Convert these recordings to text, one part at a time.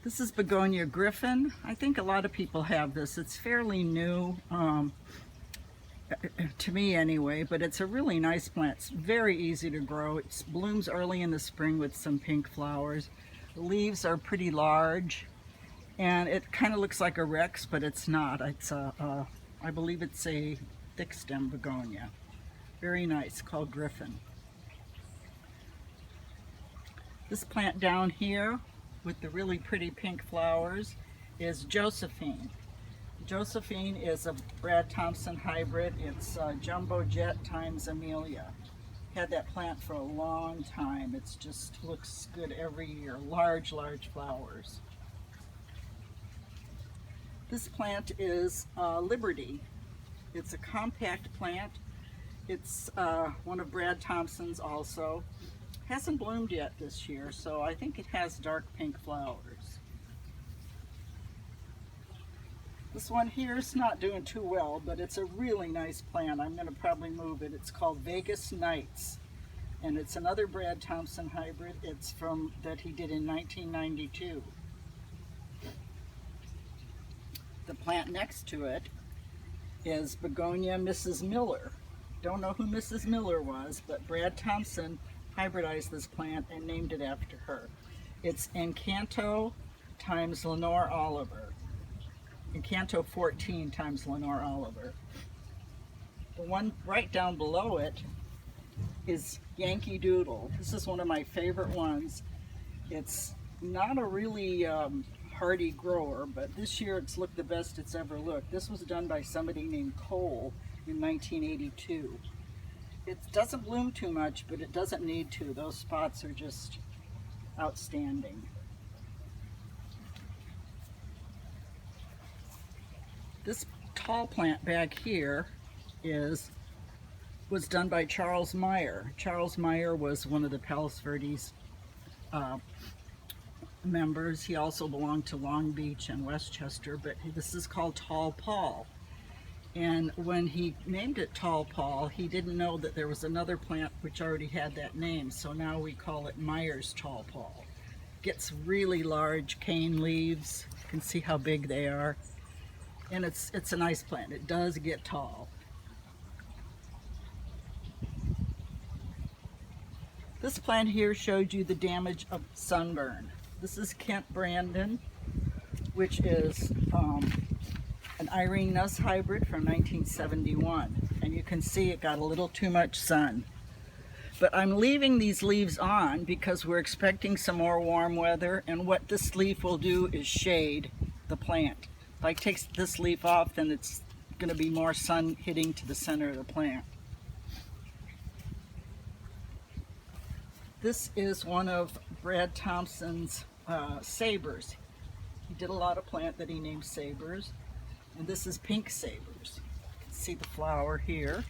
This is Begonia Griffin. I think a lot of people have this. It's fairly new, to me anyway, but it's a really nice plant. It's very easy to grow. It blooms early in the spring with some pink flowers. The leaves are pretty large, and it kind of looks like a Rex, but it's not. It's I believe it's a thick stem begonia. Very nice, called Griffin. This plant down here with the really pretty pink flowers is Josephine. Josephine is a Brad Thompson hybrid. It's Jumbo Jet times Amelia. Had that plant for a long time. It just looks good every year. Large, large flowers. This plant is Liberty. It's a compact plant. It's one of Brad Thompson's also. Hasn't bloomed yet this year, so I think it has dark pink flowers. This one here is not doing too well, but it's a really nice plant. I'm going to probably move it. It's called Vegas Nights, and it's another Brad Thompson hybrid. It's from that he did in 1992. The plant next to it is Begonia Mrs. Miller. Don't know who Mrs. Miller was, but Brad Thompson hybridized this plant and named it after her. It's Encanto times Lenore Oliver. Encanto 14 times Lenore Oliver. The one right down below it is Yankee Doodle. This is one of my favorite ones. It's not a really hardy grower, but this year it's looked the best it's ever looked. This was done by somebody named Cole in 1982. It doesn't bloom too much, but it doesn't need to. Those spots are just outstanding. This tall plant back here was done by Charles Meyer. Charles Meyer was one of the Palos Verdes members. He also belonged to Long Beach and Westchester, but this is called Tall Paul. And when he named it Tall Paul, he didn't know that there was another plant which already had that name, so now we call it Meyer's Tall Paul. Gets really large cane leaves. You can see how big they are. And it's a nice plant. It does get tall. This plant here showed you the damage of sunburn. This is Kent Brandon, which is an Irene Nuss hybrid from 1971, and you can see it got a little too much sun. But I'm leaving these leaves on because we're expecting some more warm weather, and what this leaf will do is shade the plant. If I take this leaf off, then it's going to be more sun hitting to the center of the plant. This is one of Brad Thompson's Sabers. He did a lot of plant that he named Sabers. And this is pink Sabers. You can see the flower here.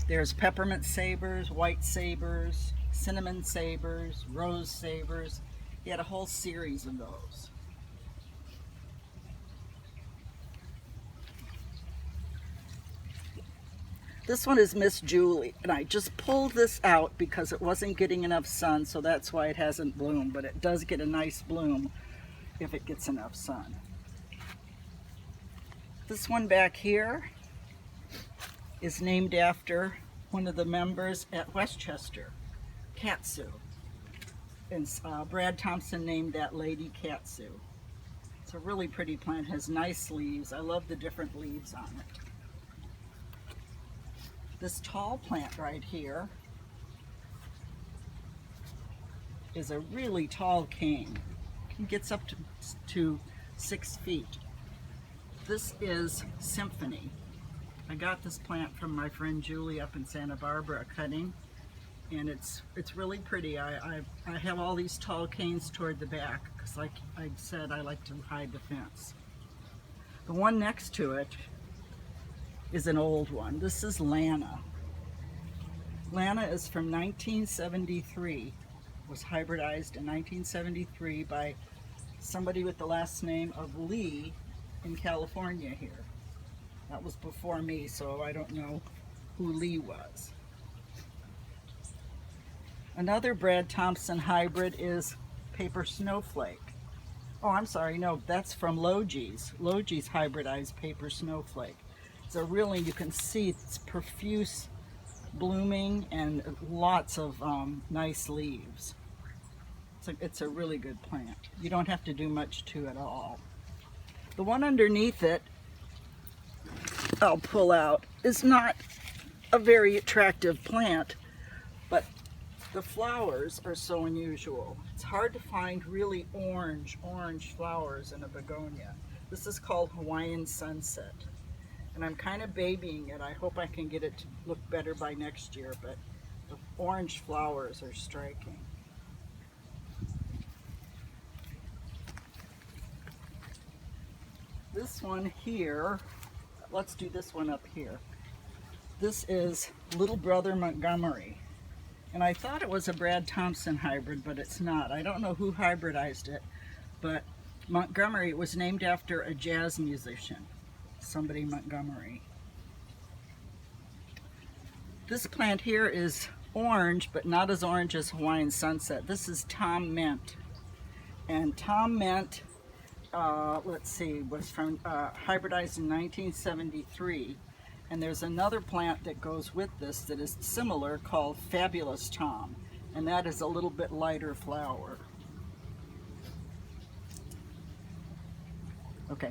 There's peppermint Sabers, white Sabers, cinnamon Sabers, rose Sabers. He had a whole series of those. This one is Miss Julie, and I just pulled this out because it wasn't getting enough sun, so that's why it hasn't bloomed, but it does get a nice bloom if it gets enough sun. This one back here is named after one of the members at Westchester, Katsu. And Brad Thompson named that lady Katsu. It's a really pretty plant, has nice leaves. I love the different leaves on it. This tall plant right here is a really tall cane. It gets up to 6 feet. This is Symphony. I got this plant from my friend Julie up in Santa Barbara cutting, and it's really pretty. I have all these tall canes toward the back because, like I said, I like to hide the fence. The one next to it is an old one. This is Lana. Lana is from 1973. Was hybridized in 1973 by somebody with the last name of Lee in California here. That was before me, so I don't know who Lee was. Another Brad Thompson hybrid is Paper Snowflake. Oh, I'm sorry, no, that's from Logi's. Logi's hybridized paper snowflake. So really, you can see it's profuse blooming and lots of nice leaves. It's a really good plant. You don't have to do much to it at all. The one underneath it, I'll pull out, is not a very attractive plant, but the flowers are so unusual. It's hard to find really orange flowers in a begonia. This is called Hawaiian Sunset. And I'm kind of babying it. I hope I can get it to look better by next year, but the orange flowers are striking. This one here, let's do this one up here. This is Little Brother Montgomery. And I thought it was a Brad Thompson hybrid, but it's not. I don't know who hybridized it, but Montgomery was named after a jazz musician, somebody Montgomery. This plant here is orange, but not as orange as Hawaiian Sunset. This is Tom Mint. And Tom Mint, let's see, was from hybridized in 1973. And there's another plant that goes with this that is similar called Fabulous Tom. And that is a little bit lighter flower. Okay.